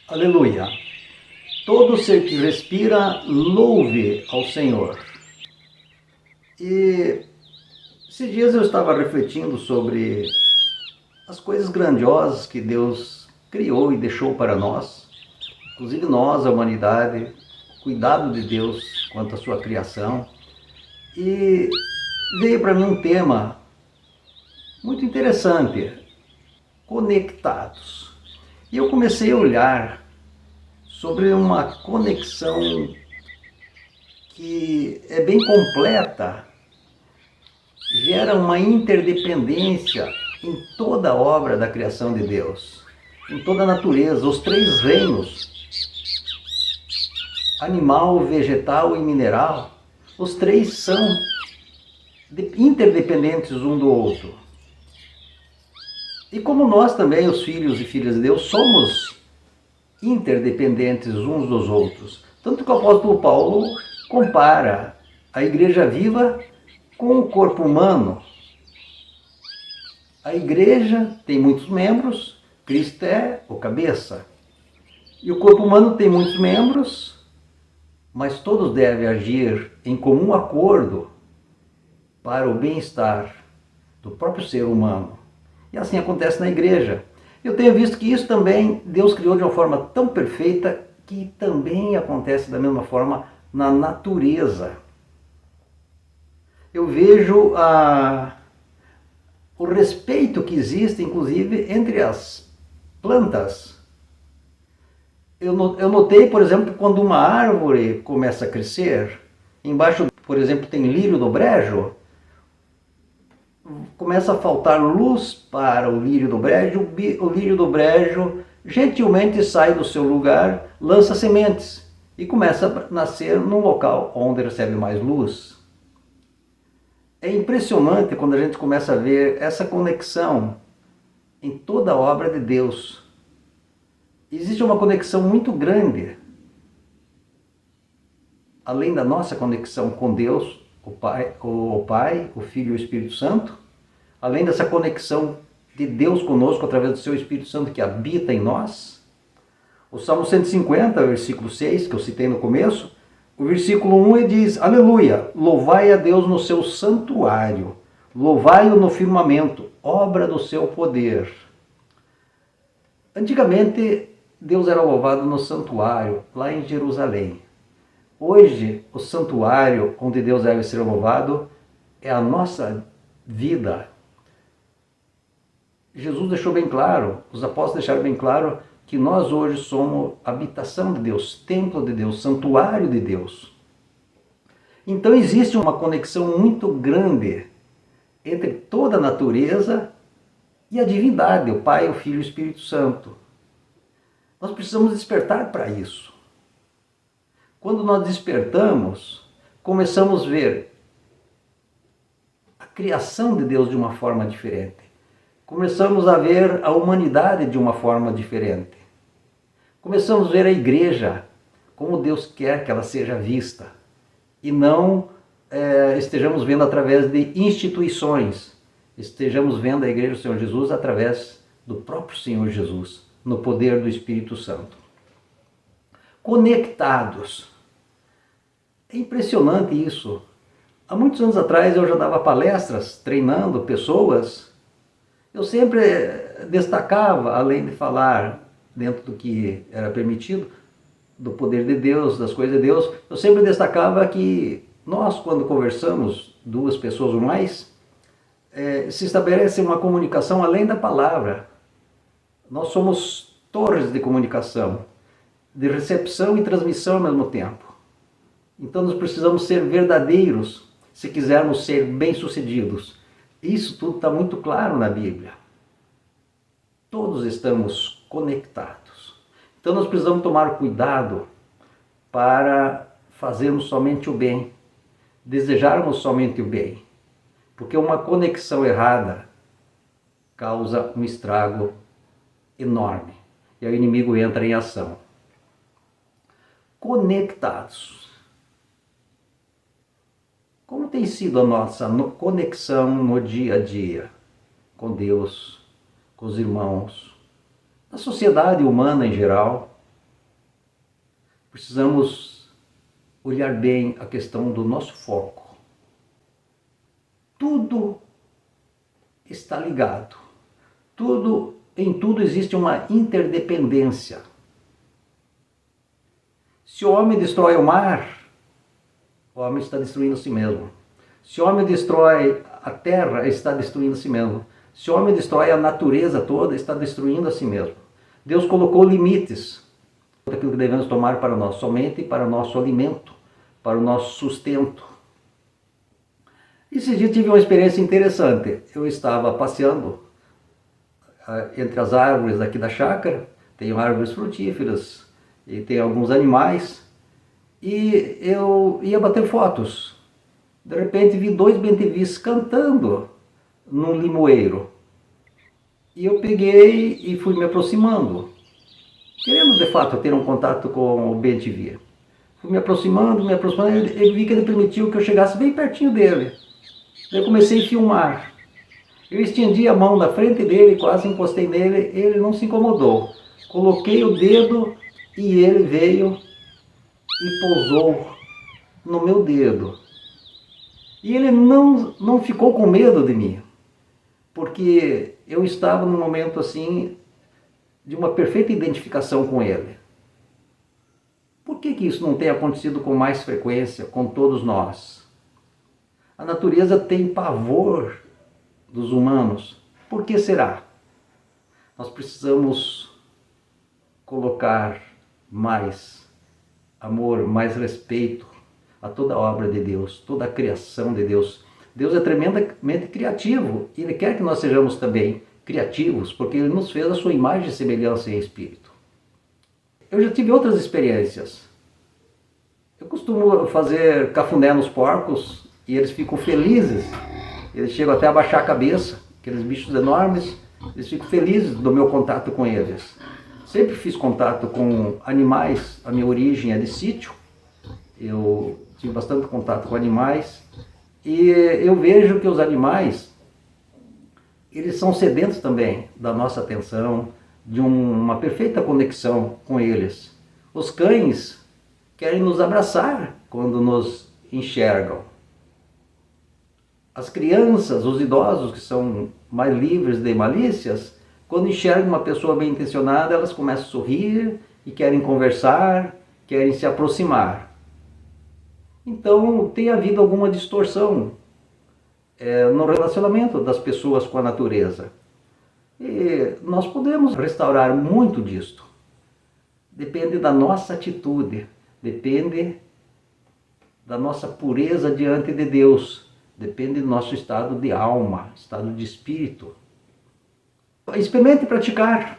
Aleluia! Todo ser que respira, louve ao Senhor. E esses dias eu estava refletindo sobre as coisas grandiosas que Deus criou e deixou para nós, inclusive nós, a humanidade, cuidado de Deus quanto à sua criação. E veio para mim um tema muito interessante, conectados. E eu comecei a olhar sobre uma conexão que é bem completa, gera uma interdependência em toda a obra da criação de Deus, em toda a natureza, os três reinos, animal, vegetal e mineral, os três são interdependentes um do outro. E como nós também, os filhos e filhas de Deus, somos interdependentes uns dos outros. Tanto que o apóstolo Paulo compara a igreja viva com o corpo humano. A igreja tem muitos membros, Cristo é o cabeça. E o corpo humano tem muitos membros, mas todos devem agir em comum acordo para o bem-estar do próprio ser humano. E assim acontece na igreja. Eu tenho visto que isso também Deus criou de uma forma tão perfeita que também acontece da mesma forma na natureza. Eu vejo o respeito que existe, inclusive, entre as plantas. Eu notei, por exemplo, que quando uma árvore começa a crescer, embaixo, por exemplo, tem lírio do brejo, começa a faltar luz para o lírio do brejo, o lírio do brejo gentilmente sai do seu lugar, lança sementes e começa a nascer num local onde recebe mais luz. É impressionante quando a gente começa a ver essa conexão em toda a obra de Deus. Existe uma conexão muito grande, além da nossa conexão com Deus, o Pai, o Filho e o Espírito Santo, além dessa conexão de Deus conosco através do seu Espírito Santo que habita em nós. O Salmo 150, versículo 6, que eu citei no começo, o versículo 1 ele diz: Aleluia, louvai a Deus no seu santuário, louvai-o no firmamento, obra do seu poder. Antigamente, Deus era louvado no santuário, lá em Jerusalém. Hoje, o santuário onde Deus deve ser louvado é a nossa vida. Jesus deixou bem claro, os apóstolos deixaram bem claro que nós hoje somos habitação de Deus, templo de Deus, santuário de Deus. Então existe uma conexão muito grande entre toda a natureza e a divindade, o Pai, o Filho e o Espírito Santo. Nós precisamos despertar para isso. Quando nós despertamos, começamos a ver a criação de Deus de uma forma diferente. Começamos a ver a humanidade de uma forma diferente. Começamos a ver a igreja como Deus quer que ela seja vista. E não estejamos vendo através de instituições. Estejamos vendo a igreja do Senhor Jesus através do próprio Senhor Jesus, no poder do Espírito Santo. Conectados. É impressionante isso. Há muitos anos atrás eu já dava palestras treinando pessoas. Eu sempre destacava, além de falar dentro do que era permitido, do poder de Deus, das coisas de Deus, eu sempre destacava que nós, quando conversamos, duas pessoas ou mais, se estabelece uma comunicação além da palavra. Nós somos torres de comunicação, de recepção e transmissão ao mesmo tempo. Então nós precisamos ser verdadeiros se quisermos ser bem-sucedidos. Isso tudo está muito claro na Bíblia. Todos estamos conectados. Então nós precisamos tomar cuidado para fazermos somente o bem, desejarmos somente o bem. Porque uma conexão errada causa um estrago enorme. E aí o inimigo entra em ação. Conectados. Como tem sido a nossa conexão no dia a dia com Deus, com os irmãos, na sociedade humana em geral? precisamos olhar bem a questão do nosso foco. Tudo está ligado. Em tudo existe uma interdependência. Se o homem destrói o mar, o homem está destruindo a si mesmo. Se o homem destrói a terra, está destruindo a si mesmo. Se o homem destrói a natureza toda, está destruindo a si mesmo. Deus colocou limites daquilo que devemos tomar para nós, somente para o nosso alimento, para o nosso sustento. Esse dia tive uma experiência interessante. Eu estava passeando entre as árvores aqui da chácara, tenho árvores frutíferas e tem alguns animais, e eu ia bater fotos. De repente vi 2 bentivis cantando num limoeiro. E eu peguei e fui me aproximando, querendo de fato ter um contato com o bentivi. Fui me aproximando, e vi que ele permitiu que eu chegasse bem pertinho dele. Eu comecei a filmar. Eu estendi a mão na frente dele, quase encostei nele, ele não se incomodou. Coloquei o dedo e ele veio e pousou no meu dedo. E ele não ficou com medo de mim, porque eu estava num momento assim de uma perfeita identificação com ele. Por que isso não tem acontecido com mais frequência com todos nós? A natureza tem pavor dos humanos. Por que será? Nós precisamos colocar mais amor, mais respeito a toda a obra de Deus, toda a criação de Deus. Deus é tremendamente criativo e Ele quer que nós sejamos também criativos, porque Ele nos fez a sua imagem, semelhança e espírito. Eu já tive outras experiências. Eu costumo fazer cafuné nos porcos e eles ficam felizes. Eles chegam até a abaixar a cabeça, aqueles bichos enormes, eles ficam felizes do meu contato com eles. Sempre fiz contato com animais, a minha origem é de sítio, eu tive bastante contato com animais e eu vejo que os animais, eles são sedentos também da nossa atenção, de uma perfeita conexão com eles. Os cães querem nos abraçar quando nos enxergam. As crianças, os idosos que são mais livres de malícias, quando enxergam uma pessoa bem intencionada, elas começam a sorrir e querem conversar, querem se aproximar. Então tem havido alguma distorção no relacionamento das pessoas com a natureza. E nós podemos restaurar muito disto. Depende da nossa atitude, depende da nossa pureza diante de Deus, depende do nosso estado de alma, estado de espírito. Experimente praticar.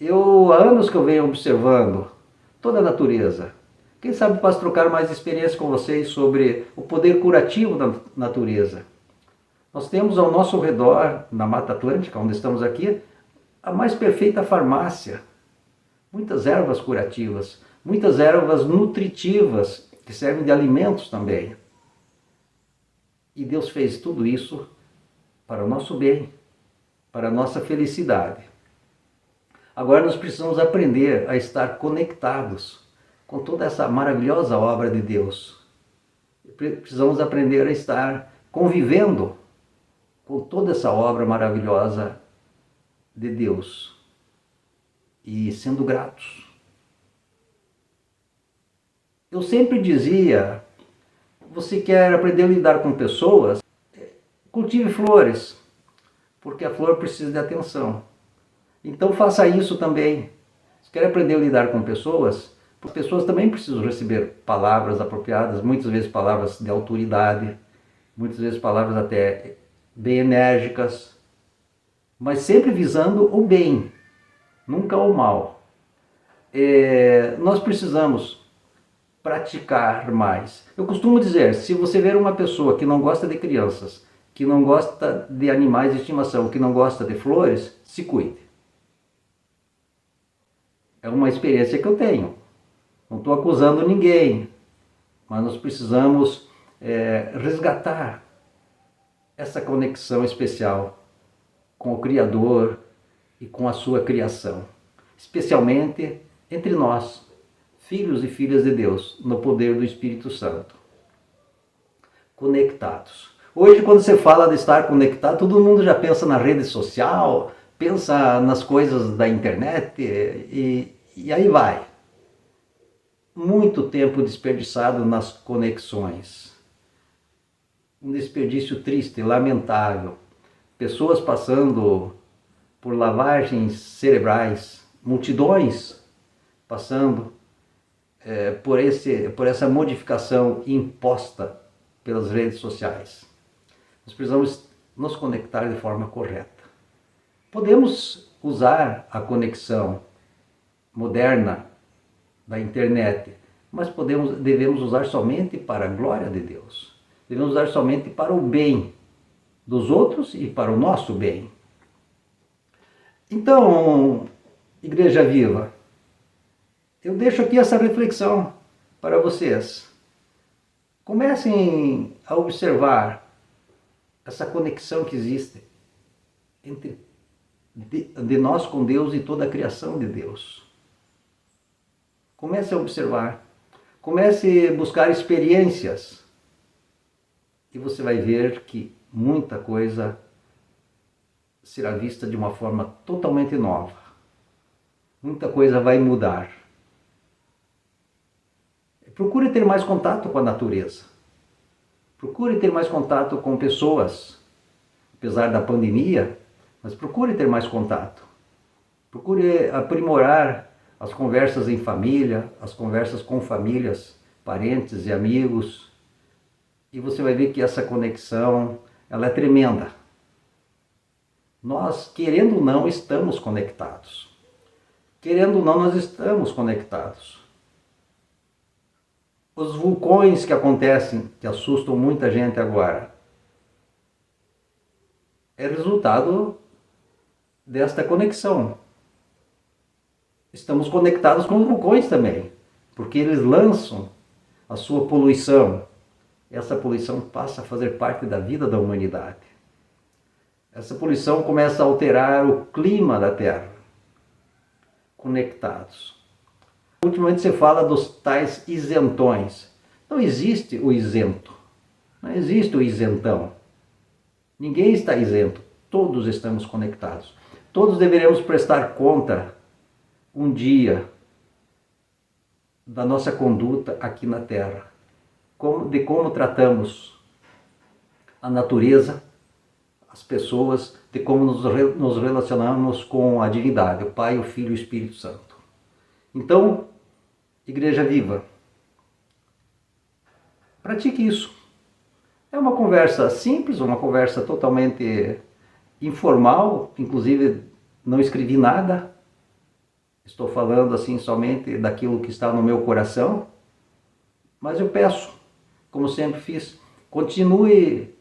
Há anos que eu venho observando toda a natureza. Quem sabe posso trocar mais experiência com vocês sobre o poder curativo da natureza. Nós temos ao nosso redor, na Mata Atlântica, onde estamos aqui, a mais perfeita farmácia. Muitas ervas curativas, muitas ervas nutritivas, que servem de alimentos também. E Deus fez tudo isso para o nosso bem, para a nossa felicidade. Agora nós precisamos aprender a estar conectados com toda essa maravilhosa obra de Deus. Precisamos aprender a estar convivendo com toda essa obra maravilhosa de Deus e sendo gratos. Eu sempre dizia, você quer aprender a lidar com pessoas? Cultive flores, porque a flor precisa de atenção. Então faça isso também. Se quer aprender a lidar com pessoas, pessoas também precisam receber palavras apropriadas, muitas vezes palavras de autoridade, muitas vezes palavras até bem enérgicas, mas sempre visando o bem, nunca o mal. Nós precisamos praticar mais. Eu costumo dizer, se você ver uma pessoa que não gosta de crianças, que não gosta de animais de estimação, que não gosta de flores, se cuide. É uma experiência que eu tenho. Não estou acusando ninguém, mas nós precisamos resgatar essa conexão especial com o Criador e com a sua criação, especialmente entre nós, filhos e filhas de Deus, no poder do Espírito Santo. Conectados. Hoje, quando você fala de estar conectado, todo mundo já pensa na rede social, pensa nas coisas da internet e aí vai. Muito tempo desperdiçado nas conexões. Um desperdício triste, lamentável. Pessoas passando por lavagens cerebrais, multidões passando por essa modificação imposta pelas redes sociais. Nós precisamos nos conectar de forma correta. Podemos usar a conexão moderna da internet, mas devemos usar somente para a glória de Deus. Devemos usar somente para o bem dos outros e para o nosso bem. Então, Igreja Viva, eu deixo aqui essa reflexão para vocês. Comecem a observar essa conexão que existe entre de nós com Deus e toda a criação de Deus. Comece a observar, comece a buscar experiências e você vai ver que muita coisa será vista de uma forma totalmente nova. Muita coisa vai mudar. Procure ter mais contato com a natureza. Procure ter mais contato com pessoas, apesar da pandemia, mas procure ter mais contato. Procure aprimorar as conversas em família, as conversas com famílias, parentes e amigos. E você vai ver que essa conexão, ela é tremenda. Nós, querendo ou não, estamos conectados. Querendo ou não, nós estamos conectados. Os vulcões que acontecem, que assustam muita gente agora, é resultado desta conexão. Estamos conectados com os vulcões também, porque eles lançam a sua poluição. Essa poluição passa a fazer parte da vida da humanidade. Essa poluição começa a alterar o clima da Terra. Conectados. Ultimamente você fala dos tais isentões. Não existe o isento. Não existe o isentão. Ninguém está isento. Todos estamos conectados. Todos deveremos prestar conta um dia da nossa conduta aqui na Terra. De como tratamos a natureza, as pessoas, de como nos relacionamos com a divindade, o Pai, o Filho e o Espírito Santo. Então, Igreja Viva, pratique isso. É uma conversa simples, uma conversa totalmente informal, inclusive não escrevi nada. Estou falando assim somente daquilo que está no meu coração. Mas eu peço, como sempre fiz, continue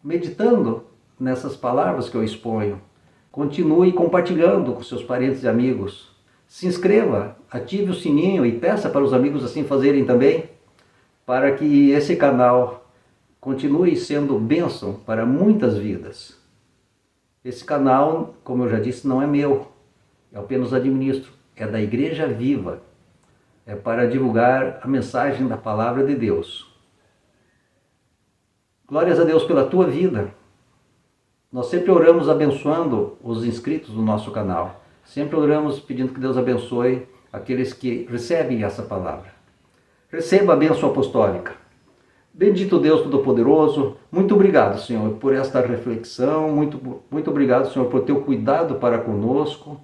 meditando nessas palavras que eu exponho. Continue compartilhando com seus parentes e amigos. Se inscreva, ative o sininho e peça para os amigos assim fazerem também, para que esse canal continue sendo bênção para muitas vidas. Esse canal, como eu já disse, não é meu, eu apenas administro, é da Igreja Viva, é para divulgar a mensagem da Palavra de Deus. Glórias a Deus pela tua vida. Nós sempre oramos abençoando os inscritos do nosso canal. Sempre oramos pedindo que Deus abençoe aqueles que recebem essa palavra. Receba a bênção apostólica. Bendito Deus Todo-Poderoso, muito obrigado, Senhor, por esta reflexão, muito obrigado, Senhor, por teu cuidado para conosco.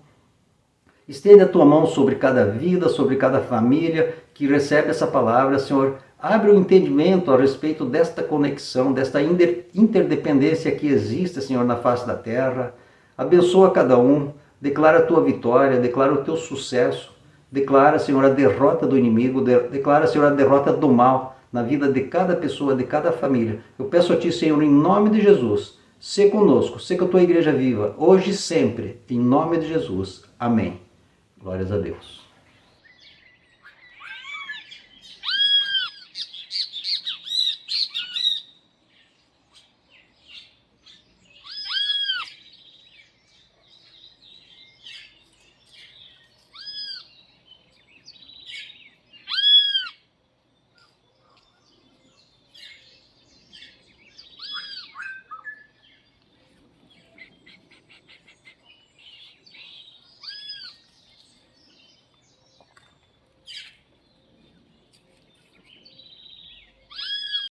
Estende a tua mão sobre cada vida, sobre cada família que recebe essa palavra, Senhor. Abre o entendimento a respeito desta conexão, desta interdependência que existe, Senhor, na face da terra. Abençoa cada um, declara a tua vitória, declara o teu sucesso, declara, Senhor, a derrota do inimigo, declara, Senhor, a derrota do mal na vida de cada pessoa, de cada família. Eu peço a ti, Senhor, em nome de Jesus, sê conosco, sê com a tua igreja viva, hoje e sempre, em nome de Jesus. Amém. Glórias a Deus.